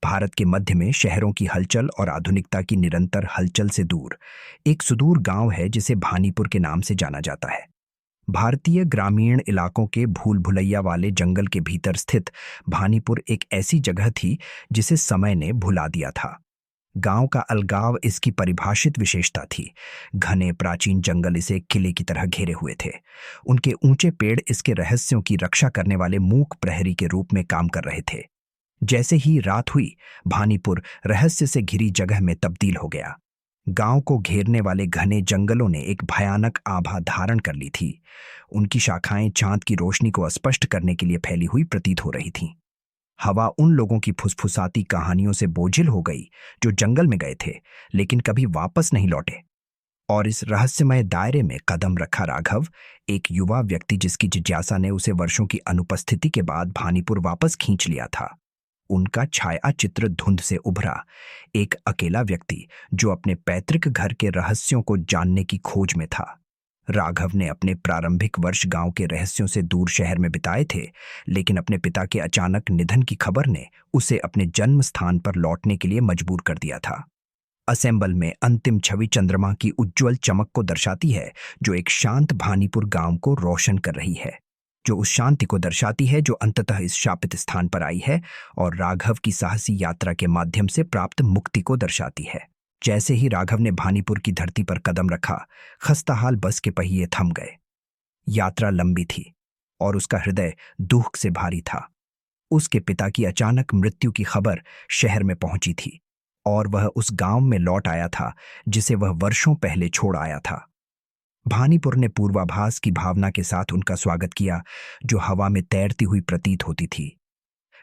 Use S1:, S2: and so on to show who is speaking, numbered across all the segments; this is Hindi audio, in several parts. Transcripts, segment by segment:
S1: भारत के मध्य में शहरों की हलचल और आधुनिकता की निरंतर हलचल से दूर एक सुदूर गांव है जिसे भानीपुर के नाम से जाना जाता है। भारतीय ग्रामीण इलाकों के भूल भुलैया वाले जंगल के भीतर स्थित भानीपुर एक ऐसी जगह थी जिसे समय ने भुला दिया था। गांव का अलगाव इसकी परिभाषित विशेषता थी। घने प्राचीन जंगल इसे किले की तरह घेरे हुए थे। उनके ऊंचे पेड़ इसके रहस्यों की रक्षा करने वाले मूक प्रहरी के रूप में काम कर रहे थे। जैसे ही रात हुई, भानीपुर रहस्य से घिरी जगह में तब्दील हो गया। गांव को घेरने वाले घने जंगलों ने एक भयानक आभा धारण कर ली थी। उनकी शाखाएं चांद की रोशनी को स्पष्ट करने के लिए फैली हुई प्रतीत हो रही थीं। हवा उन लोगों की फुसफुसाती कहानियों से बोझिल हो गई जो जंगल में गए थे लेकिन कभी वापस नहीं लौटे। और इस रहस्यमय दायरे में कदम रखा राघव, एक युवा व्यक्ति जिसकी जिज्ञासा ने उसे वर्षों की अनुपस्थिति के बाद भानीपुर वापस खींच लिया था। उनका छाया चित्र धुंध से उभरा, एक अकेला व्यक्ति जो अपने पैतृक घर के रहस्यों को जानने की खोज में था। राघव ने अपने प्रारंभिक वर्ष गांव के रहस्यों से दूर शहर में बिताए थे, लेकिन अपने पिता के अचानक निधन की खबर ने उसे अपने जन्म स्थान पर लौटने के लिए मजबूर कर दिया था। असेंबल में अंतिम छवि चंद्रमा की उज्ज्वल चमक को दर्शाती है, जो एक शांत भानीपुर गांव को रोशन कर रही है, जो उस शांति को दर्शाती है जो अंततः इस शापित स्थान पर आई है और राघव की साहसी यात्रा के माध्यम से प्राप्त मुक्ति को दर्शाती है। जैसे ही राघव ने भानीपुर की धरती पर कदम रखा, खस्ताहाल बस के पहिए थम गए। यात्रा लंबी थी और उसका हृदय दुख से भारी था। उसके पिता की अचानक मृत्यु की खबर शहर में पहुंची थी और वह उस गांव में लौट आया था जिसे वह वर्षों पहले छोड़ आया था। भानीपुर ने पूर्वाभास की भावना के साथ उनका स्वागत किया, जो हवा में तैरती हुई प्रतीत होती थी।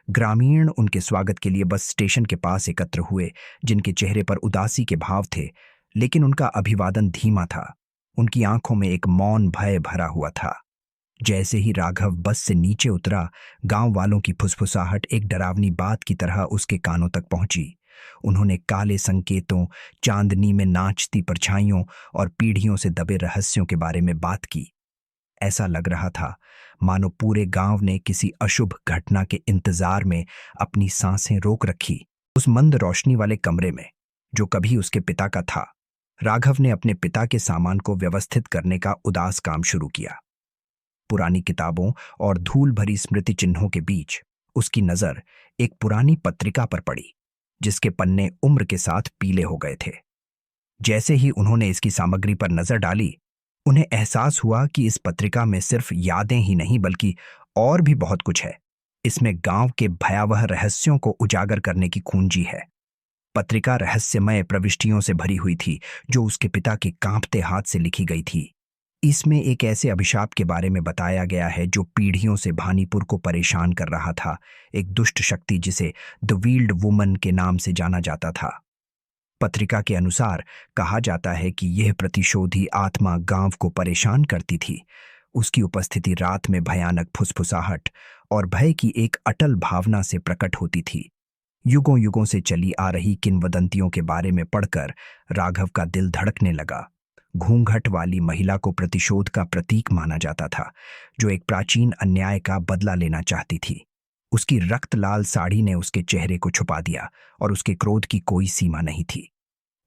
S1: ग्रामीण उनके स्वागत के लिए बस स्टेशन के पास एकत्र हुए, जिनके चेहरे पर उदासी के भाव थे, लेकिन उनका अभिवादन धीमा था। उनकी आंखों में एक मौन भय भरा हुआ था। जैसे ही राघव बस से नीचे उतरा, गांव वालों की फुसफुसाहट एक डरावनी बात की तरह उसके कानों तक पहुंची। उन्होंने काले संकेतों, चांदनी में नाचती परछाइयों और पीढ़ियों से दबे रहस्यों के बारे में बात की। ऐसा लग रहा था मानो पूरे गांव ने किसी अशुभ घटना के इंतजार में अपनी सांसें रोक रखी। उस मंद रोशनी वाले कमरे में, जो कभी उसके पिता का था, राघव ने अपने पिता के सामान को व्यवस्थित करने का उदास काम शुरू किया। पुरानी किताबों और धूल भरी स्मृति चिन्हों के बीच उसकी नजर एक पुरानी पत्रिका पर पड़ी, जिसके पन्ने उम्र के साथ पीले हो गए थे। जैसे ही उन्होंने इसकी सामग्री पर नजर डाली, उन्हें एहसास हुआ कि इस पत्रिका में सिर्फ यादें ही नहीं बल्कि और भी बहुत कुछ है। इसमें गांव के भयावह रहस्यों को उजागर करने की कुंजी है। पत्रिका रहस्यमय प्रविष्टियों से भरी हुई थी जो उसके पिता के कांपते हाथ से लिखी गई थी। इसमें एक ऐसे अभिशाप के बारे में बताया गया है जो पीढ़ियों से भानीपुर को परेशान कर रहा था, एक दुष्ट शक्ति जिसे द वील्ड वुमन के नाम से जाना जाता था। पत्रिका के अनुसार कहा जाता है कि यह प्रतिशोधी आत्मा गांव को परेशान करती थी। उसकी उपस्थिति रात में भयानक फुसफुसाहट और भय की एक अटल भावना से प्रकट होती थी। युगों युगों से चली आ रही किंवदंतियों के बारे में पढ़कर राघव का दिल धड़कने लगा। घूंघट वाली महिला को प्रतिशोध का प्रतीक माना जाता था, जो एक प्राचीन अन्याय का बदला लेना चाहती थी। उसकी रक्त लाल साड़ी ने उसके चेहरे को छुपा दिया और उसके क्रोध की कोई सीमा नहीं थी।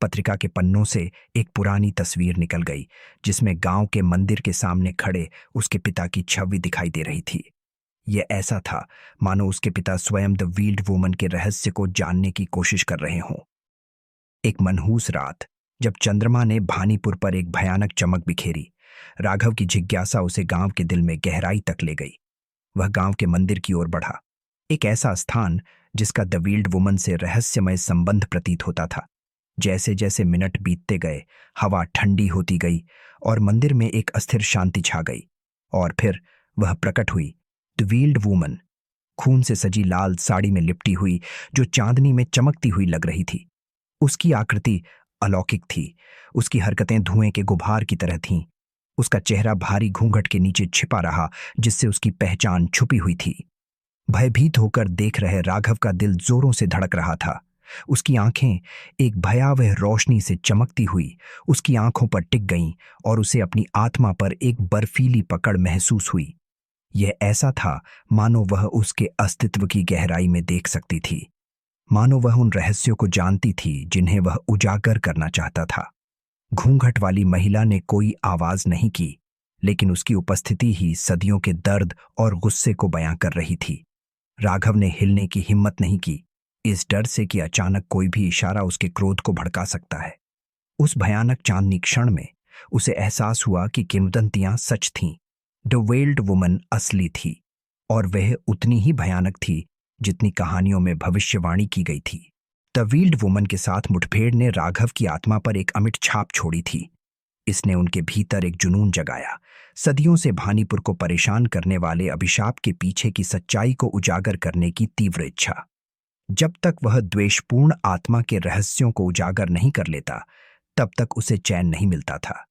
S1: पत्रिका के पन्नों से एक पुरानी तस्वीर निकल गई, जिसमें गांव के मंदिर के सामने खड़े उसके पिता की छवि दिखाई दे रही थी। यह ऐसा था मानो उसके पिता स्वयं द वील्ड वुमन के रहस्य को जानने की कोशिश कर रहे हों। एक मनहूस रात, जब चंद्रमा ने भानीपुर पर एक भयानक चमक बिखेरी, राघव की जिज्ञासा उसे गांव के दिल में गहराई तक ले गई। वह गांव के मंदिर की ओर बढ़ा, एक ऐसा स्थान जिसका द वील्ड वुमन से रहस्यमय संबंध प्रतीत होता था। जैसे जैसे मिनट बीतते गए, हवा ठंडी होती गई और मंदिर में एक अस्थिर शांति छा गई। और फिर वह प्रकट हुई, द वील्ड वुमन, खून से सजी लाल साड़ी में लिपटी हुई, जो चांदनी में चमकती हुई लग रही थी। उसकी आकृति अलौकिक थी। उसकी हरकतें धुएं के गुबार की तरह थीं। उसका चेहरा भारी घूंघट के नीचे छिपा रहा, जिससे उसकी पहचान छुपी हुई थी। भयभीत होकर देख रहे राघव का दिल जोरों से धड़क रहा था। उसकी आंखें एक भयावह रोशनी से चमकती हुई उसकी आंखों पर टिक गईं और उसे अपनी आत्मा पर एक बर्फीली पकड़ महसूस हुई। यह ऐसा था मानो वह उसके अस्तित्व की गहराई में देख सकती थी। मानो वह उन रहस्यों को जानती थी जिन्हें वह उजागर करना चाहता था। घूंघट वाली महिला ने कोई आवाज नहीं की, लेकिन उसकी उपस्थिति ही सदियों के दर्द और गुस्से को बयां कर रही थी। राघव ने हिलने की हिम्मत नहीं की, इस डर से कि अचानक कोई भी इशारा उसके क्रोध को भड़का सकता है। उस भयानक चांदनी क्षण में उसे एहसास हुआ कि किंवदंतियां सच थीं। द वेल्ड वुमन असली थी, और वह उतनी ही भयानक थी जितनी कहानियों में भविष्यवाणी की गई थी। द वील्ड वुमन के साथ मुठभेड़ ने राघव की आत्मा पर एक अमिट छाप छोड़ी थी। इसने उनके भीतर एक जुनून जगाया, सदियों से भानीपुर को परेशान करने वाले अभिशाप के पीछे की सच्चाई को उजागर करने की तीव्र इच्छा। जब तक वह द्वेषपूर्ण आत्मा के रहस्यों को उजागर नहीं कर लेता, तब तक उसे चैन नहीं मिलता था।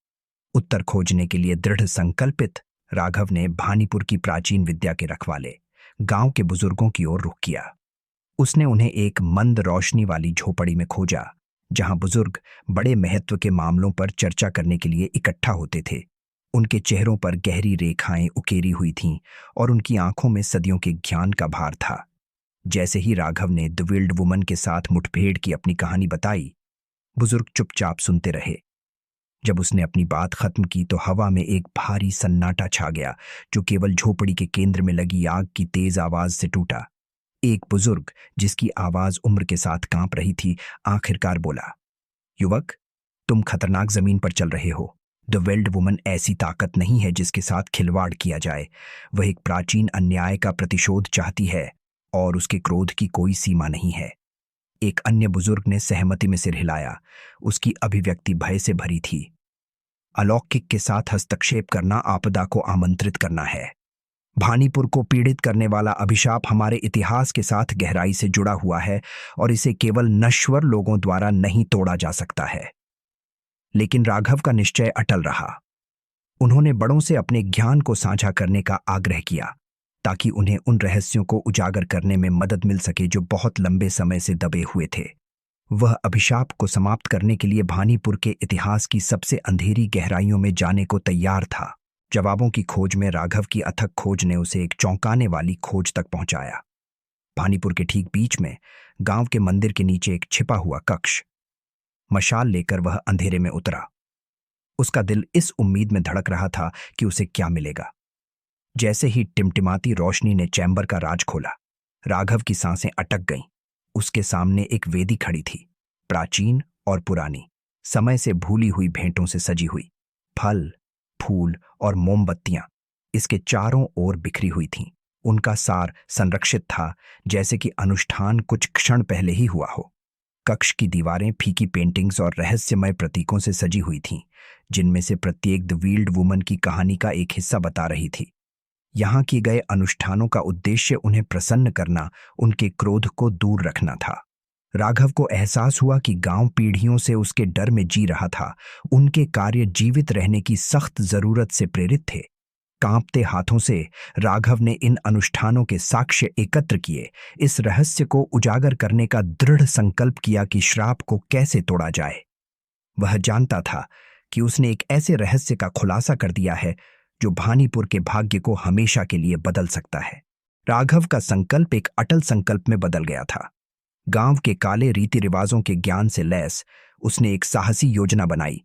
S1: उत्तर खोजने के लिए दृढ़ संकल्पित, राघव ने भानीपुर की प्राचीन विद्या के रखवाले गांव के बुजुर्गों की ओर रुख किया। उसने उन्हें एक मंद रोशनी वाली झोपड़ी में खोजा, जहां बुजुर्ग बड़े महत्व के मामलों पर चर्चा करने के लिए इकट्ठा होते थे। उनके चेहरों पर गहरी रेखाएं उकेरी हुई थीं और उनकी आंखों में सदियों के ज्ञान का भार था। जैसे ही राघव ने द विल्ड वुमन के साथ मुठभेड़ की अपनी कहानी बताई, बुजुर्ग चुपचाप सुनते रहे। जब उसने अपनी बात खत्म की तो हवा में एक भारी सन्नाटा छा गया, जो केवल झोपड़ी के केंद्र में लगी आग की तेज आवाज से टूटा। एक बुजुर्ग, जिसकी आवाज उम्र के साथ कांप रही थी, आखिरकार बोला, युवक, तुम खतरनाक जमीन पर चल रहे हो। द वेल्ड वुमन ऐसी ताकत नहीं है जिसके साथ खिलवाड़ किया जाए। वह एक प्राचीन अन्याय का प्रतिशोध चाहती है, और उसके क्रोध की कोई सीमा नहीं है। एक अन्य बुजुर्ग ने सहमति में सिर हिलाया। उसकी अभिव्यक्ति भय से भरी थी। अलौकिक के साथ हस्तक्षेप करना आपदा को आमंत्रित करना है। भानीपुर को पीड़ित करने वाला अभिशाप हमारे इतिहास के साथ गहराई से जुड़ा हुआ है, और इसे केवल नश्वर लोगों द्वारा नहीं तोड़ा जा सकता है। लेकिन राघव का निश्चय अटल रहा। उन्होंने बड़ों से अपने ज्ञान को साझा करने का आग्रह किया, ताकि उन्हें उन रहस्यों को उजागर करने में मदद मिल सके जो बहुत लंबे समय से दबे हुए थे। वह अभिशाप को समाप्त करने के लिए भानीपुर के इतिहास की सबसे अंधेरी गहराइयों में जाने को तैयार था। जवाबों की खोज में राघव की अथक खोज ने उसे एक चौंकाने वाली खोज तक पहुंचाया। भानीपुर के ठीक बीच में, गांव के मंदिर के नीचे एक छिपा हुआ कक्ष। मशाल लेकर वह अंधेरे में उतरा। उसका दिल इस उम्मीद में धड़क रहा था कि उसे क्या मिलेगा। जैसे ही टिमटिमाती रोशनी ने चैम्बर का राज खोला, राघव की सांसें अटक गईं। उसके सामने एक वेदी खड़ी थी, प्राचीन और पुरानी, समय से भूली हुई भेंटों से सजी हुई। फल, फूल और मोमबत्तियां इसके चारों ओर बिखरी हुई थीं। उनका सार संरक्षित था, जैसे कि अनुष्ठान कुछ क्षण पहले ही हुआ हो। कक्ष की दीवारें फीकी पेंटिंग्स और रहस्यमय प्रतीकों से सजी हुई थीं, जिनमें से प्रत्येक द वील्ड वुमन की कहानी का एक हिस्सा बता रही थी। यहाँ किए गए अनुष्ठानों का उद्देश्य उन्हें प्रसन्न करना, उनके क्रोध को दूर रखना था। राघव को एहसास हुआ कि गांव पीढ़ियों से उसके डर में जी रहा था। उनके कार्य जीवित रहने की सख्त जरूरत से प्रेरित थे। कांपते हाथों से राघव ने इन अनुष्ठानों के साक्ष्य एकत्र किए, इस रहस्य को उजागर करने का दृढ़ संकल्प किया कि श्राप को कैसे तोड़ा जाए। वह जानता था कि उसने एक ऐसे रहस्य का खुलासा कर दिया है जो भानीपुर के भाग्य को हमेशा के लिए बदल सकता है। राघव का संकल्प एक अटल संकल्प में बदल गया था। गांव के काले रीति रिवाजों के ज्ञान से लैस उसने एक साहसी योजना बनाई,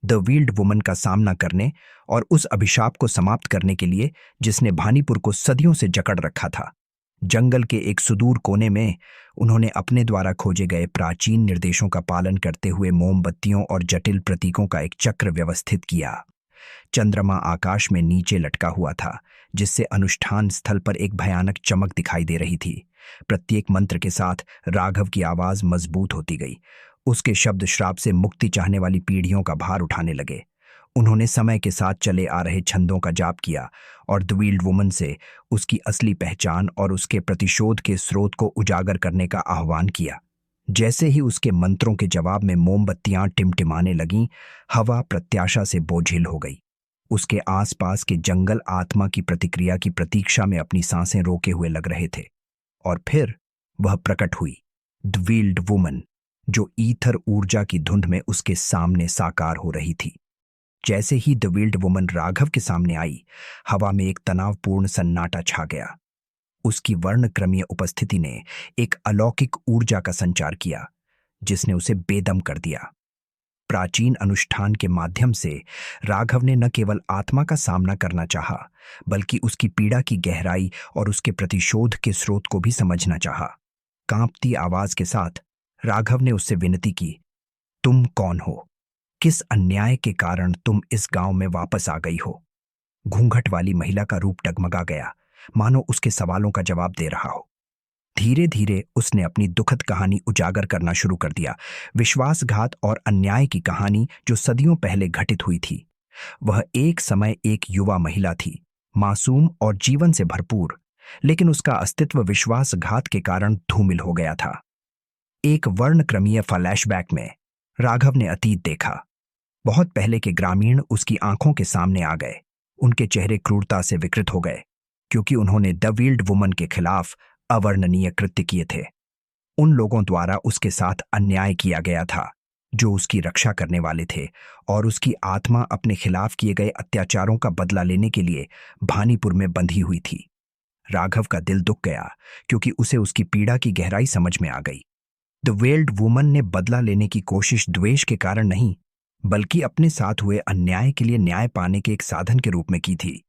S1: द वील्ड वुमन का सामना करने और उस अभिशाप को समाप्त करने के लिए जिसने भानीपुर को सदियों से जकड़ रखा था। जंगल के एक सुदूर कोने में उन्होंने अपने द्वारा खोजे गए प्राचीन निर्देशों का पालन करते हुए मोमबत्तियों और जटिल प्रतीकों का एक चक्र व्यवस्थित किया। चंद्रमा आकाश में नीचे लटका हुआ था, जिससे अनुष्ठान स्थल पर एक भयानक चमक दिखाई दे रही थी। प्रत्येक मंत्र के साथ राघव की आवाज मजबूत होती गई। उसके शब्द श्राप से मुक्ति चाहने वाली पीढ़ियों का भार उठाने लगे। उन्होंने समय के साथ चले आ रहे छंदों का जाप किया और द वील्ड वुमन से उसकी असली पहचान और उसके प्रतिशोध के स्रोत को उजागर करने का आह्वान किया। जैसे ही उसके मंत्रों के जवाब में मोमबत्तियां टिमटिमाने लगीं, हवा प्रत्याशा से बोझिल हो गई। उसके आसपास के जंगल आत्मा की प्रतिक्रिया की प्रतीक्षा में अपनी सांसें रोके हुए लग रहे थे। और फिर वह प्रकट हुई, द वील्ड वुमन, जो ईथर ऊर्जा की धुंध में उसके सामने साकार हो रही थी। जैसे ही द वील्ड वुमन राघव के सामने आई, हवा में एक तनावपूर्ण सन्नाटा छा गया। उसकी वर्णक्रमीय उपस्थिति ने एक अलौकिक ऊर्जा का संचार किया जिसने उसे बेदम कर दिया। प्राचीन अनुष्ठान के माध्यम से राघव ने न केवल आत्मा का सामना करना चाहा, बल्कि उसकी पीड़ा की गहराई और उसके प्रतिशोध के स्रोत को भी समझना चाहा। कांपती आवाज के साथ राघव ने उससे विनती की, तुम कौन हो? किस अन्याय के कारण तुम इस गांव में वापस आ गई हो? घूंघट वाली महिला का रूप डगमगा गया, मानो उसके सवालों का जवाब दे रहा हो। धीरे धीरे उसने अपनी दुखद कहानी उजागर करना शुरू कर दिया, विश्वासघात और अन्याय की कहानी जो सदियों पहले घटित हुई थी। वह एक समय एक युवा महिला थी, मासूम और जीवन से भरपूर, लेकिन उसका अस्तित्व विश्वासघात के कारण धूमिल हो गया था। एक वर्णक्रमीय फ्लैशबैक में राघव ने अतीत देखा। बहुत पहले के ग्रामीण उसकी आंखों के सामने आ गए। उनके चेहरे क्रूरता से विकृत हो गए, क्योंकि उन्होंने द वील्ड वुमन के खिलाफ अवर्णनीय कृत्य किए थे। उन लोगों द्वारा उसके साथ अन्याय किया गया था जो उसकी रक्षा करने वाले थे, और उसकी आत्मा अपने खिलाफ किए गए अत्याचारों का बदला लेने के लिए भानीपुर में बंधी हुई थी। राघव का दिल दुख गया, क्योंकि उसे उसकी पीड़ा की गहराई समझ में आ गई। द वेल्ड वुमन ने बदला लेने की कोशिश द्वेष के कारण नहीं, बल्कि अपने साथ हुए अन्याय के लिए न्याय पाने के एक साधन के रूप में की थी।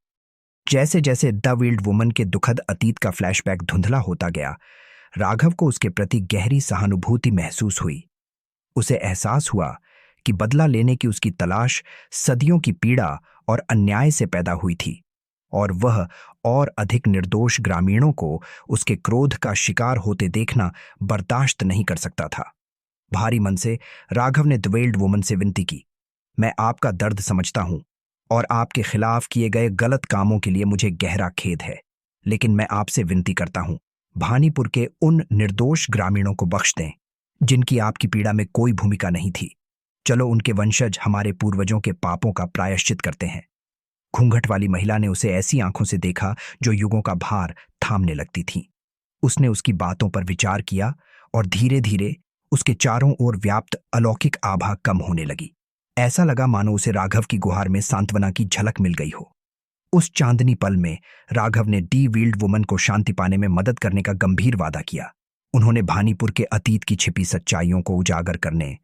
S1: जैसे जैसे द वेल्ड वुमन के दुखद अतीत का फ्लैशबैक धुंधला होता गया, राघव को उसके प्रति गहरी सहानुभूति महसूस हुई। उसे एहसास हुआ कि बदला लेने की उसकी तलाश सदियों की पीड़ा और अन्याय से पैदा हुई थी, और वह और अधिक निर्दोष ग्रामीणों को उसके क्रोध का शिकार होते देखना बर्दाश्त नहीं कर सकता था। भारी मन से राघव ने द वेल्ड वुमन से विनती की, मैं आपका दर्द समझता हूं और आपके खिलाफ किए गए गलत कामों के लिए मुझे गहरा खेद है, लेकिन मैं आपसे विनती करता हूं, भानीपुर के उन निर्दोष ग्रामीणों को बख्श दें जिनकी आपकी पीड़ा में कोई भूमिका नहीं थी। चलो उनके वंशज हमारे पूर्वजों के पापों का प्रायश्चित करते हैं। घूंघट वाली महिला ने उसे ऐसी आंखों से देखा जो युगों का भार थामने लगती थीं। उसने उसकी बातों पर विचार किया, और धीरे धीरे उसके चारों ओर व्याप्त अलौकिक आभा कम होने लगी। ऐसा लगा मानो उसे राघव की गुहार में सांत्वना की झलक मिल गई हो। उस चांदनी पल में राघव ने दी वील्ड वुमन को शांति पाने में मदद करने का गंभीर वादा किया। उन्होंने भानीपुर के अतीत की छिपी सच्चाइयों को उजागर करने,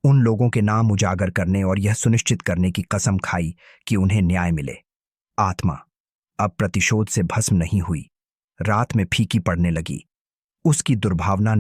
S1: उन लोगों के नाम उजागर करने और यह सुनिश्चित करने की कसम खाई कि उन्हें न्याय मिले। आत्मा अब प्रतिशोध से भस्म नहीं हुई, रात में फीकी पड़ने लगी। उसकी दुर्भावना